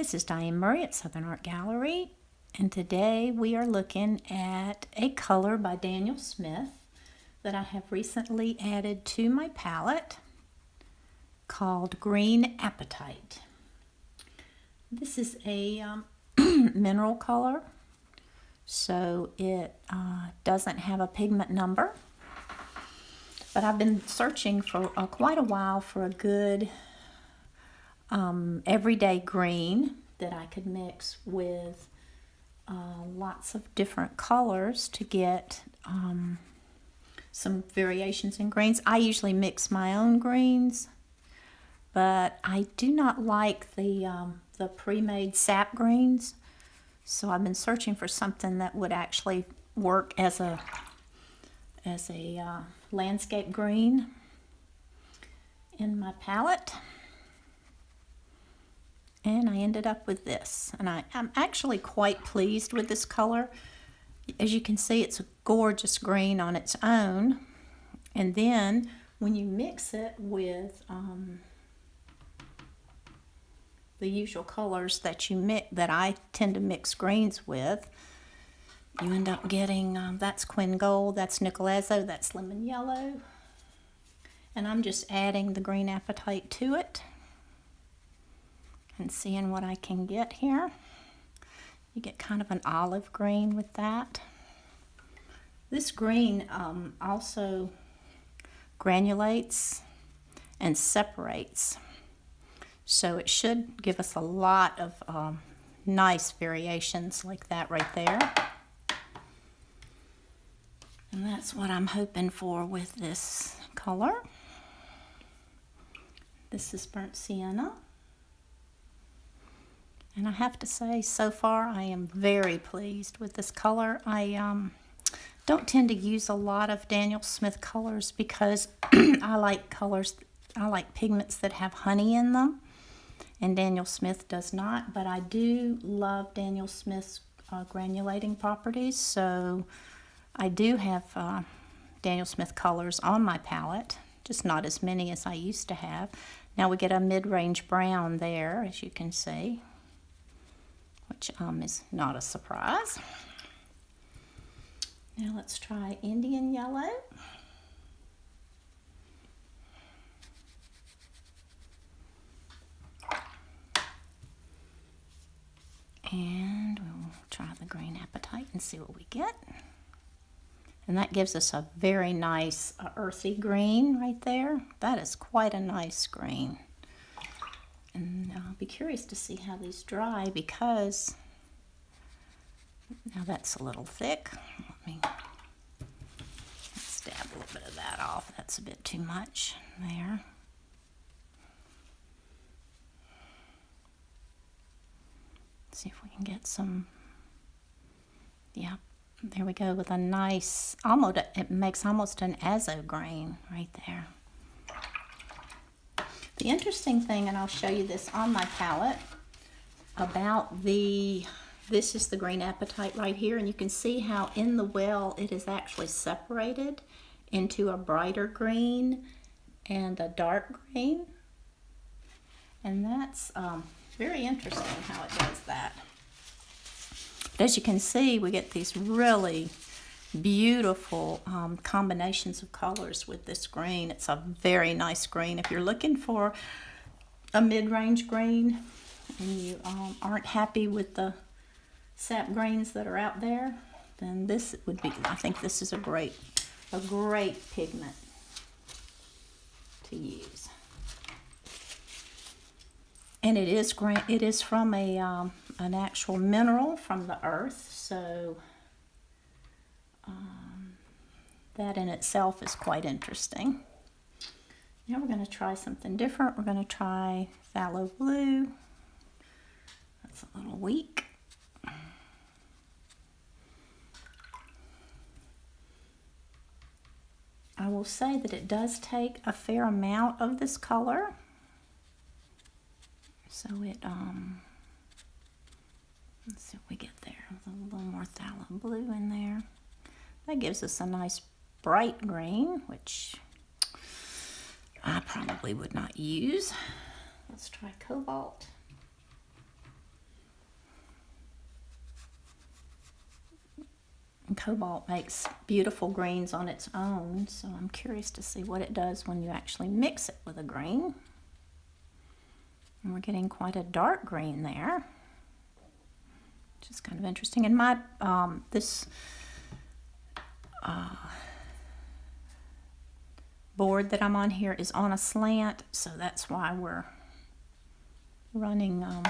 This is Diane Murray at Southern Art Gallery, and today we are looking at a color by Daniel Smith that I have recently added to my palette called Green Apatite. This is a mineral color, so it doesn't have a pigment number, but I've been searching for quite a while for a good everyday green that I could mix with lots of different colors to get some variations in greens. I usually mix my own greens, but I do not like the pre-made sap greens, so I've been searching for something that would actually work as a landscape green in my palette. And I ended up with this, and I'm actually quite pleased with this color. As you can see, it's a gorgeous green on its own, and then when you mix it with the usual colors that I tend to mix greens with, you end up getting that's Quin Gold, that's Nickel Azo, that's Lemon Yellow, and I'm just adding the Green Apatite to it and seeing what I can get here. You get kind of an olive green with that. This green also granulates and separates, so it should give us a lot of nice variations like that right there. And that's what I'm hoping for with this color. This is Burnt Sienna. And I have to say, so far, I am very pleased with this color. I don't tend to use a lot of Daniel Smith colors because I like pigments that have honey in them, and Daniel Smith does not. But I do love Daniel Smith's granulating properties, so I do have Daniel Smith colors on my palette, just not as many as I used to have. Now we get a mid-range brown there, as you can see, which is not a surprise. Now let's try Indian Yellow. And we'll try the Green Apatite and see what we get. And that gives us a very nice earthy green right there. That is quite a nice green. And I'll be curious to see how these dry, because now that's a little thick. Let's dab a little bit of that off. That's a bit too much there. Let's see if we can get some. Yeah, there we go with a nice, it makes almost an azo green right there. The interesting thing, and I'll show you this on my palette, about this is the Green Apatite right here, and you can see how in the well it is actually separated into a brighter green and a dark green. And that's very interesting how it does that. But as you can see, we get these really beautiful combinations of colors with this green. It's a very nice green. If you're looking for a mid-range green and you aren't happy with the sap greens that are out there, then this would be, I think this is a great pigment to use. And it is from an actual mineral from the earth, so that in itself is quite interesting. Now we're going to try something different. We're going to try Fallow Blue. That's a little weak. I will say that it does take a fair amount of this color. So it, let's see what we get there. A little more Fallow Blue in there. That gives us a nice bright green, which I probably would not use. Let's try Cobalt. And Cobalt makes beautiful greens on its own, so I'm curious to see what it does when you actually mix it with a green. And we're getting quite a dark green there, which is kind of interesting. And my this board that I'm on here is on a slant, so that's why we're running a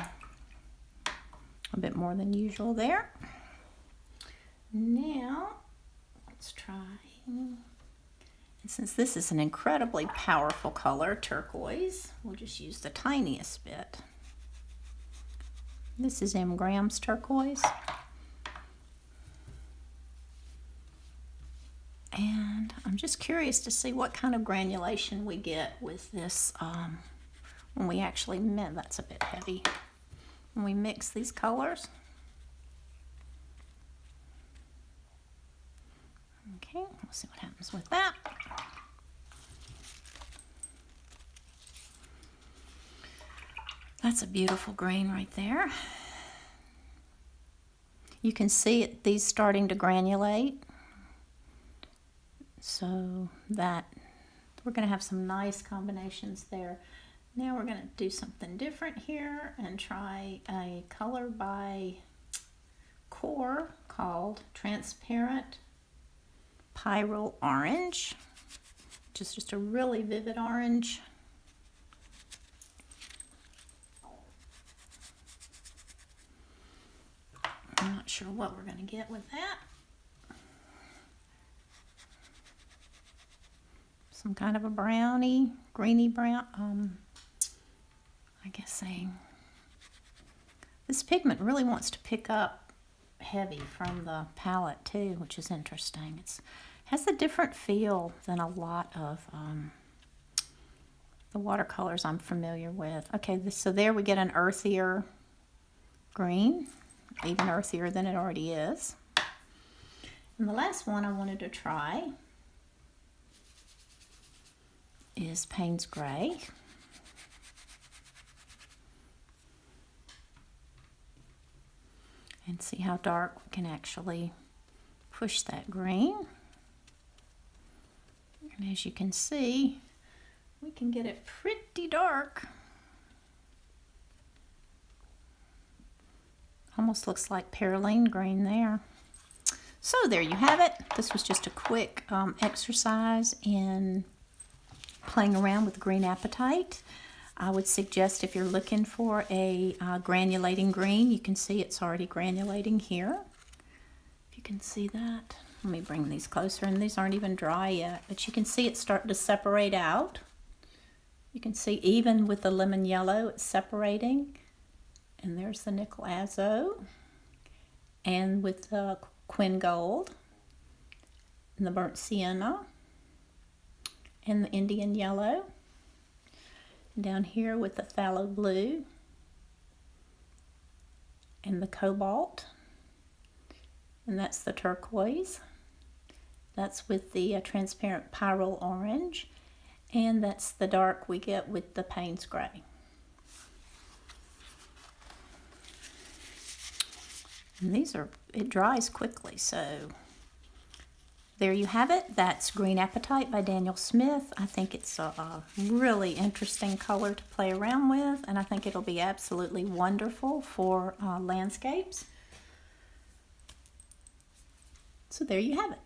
bit more than usual there. Now let's try, and since this is an incredibly powerful color, turquoise, we'll just use the tiniest bit. This is M. Graham's turquoise. And I'm just curious to see what kind of granulation we get with this when we actually mix. That's a bit heavy. When we mix these colors. Okay, we'll see what happens with that. That's a beautiful green right there. You can see it, these starting to granulate. So that we're going to have some nice combinations there. Now we're going to do something different here and try a color by Core called Transparent Pyro Orange, which is just a really vivid orange. I'm not sure what we're going to get with that. Some kind of a brownie, greeny brown, I guess this pigment really wants to pick up heavy from the palette too, which is interesting. It has a different feel than a lot of the watercolors I'm familiar with. Okay, so there we get an earthier green, even earthier than it already is. And the last one I wanted to try is Payne's Gray. And see how dark we can actually push that green. And as you can see, we can get it pretty dark. Almost looks like Perylene green there. So there you have it. This was just a quick exercise in playing around with Green Apatite. I would suggest if you're looking for a granulating green, you can see it's already granulating here. If you can see that. Let me bring these closer, and these aren't even dry yet, but you can see it's starting to separate out. You can see even with the lemon yellow, it's separating. And there's the nickel azo. And with the quin gold, and the burnt sienna, and the Indian yellow. Down here with the Fallow Blue and the Cobalt, and that's the Turquoise. That's with the Transparent Pyro Orange, and that's the dark we get with the Payne's Gray. And these are, it dries quickly, so there you have it. That's Green Apatite by Daniel Smith. I think it's a really interesting color to play around with, and I think it'll be absolutely wonderful for landscapes. So there you have it.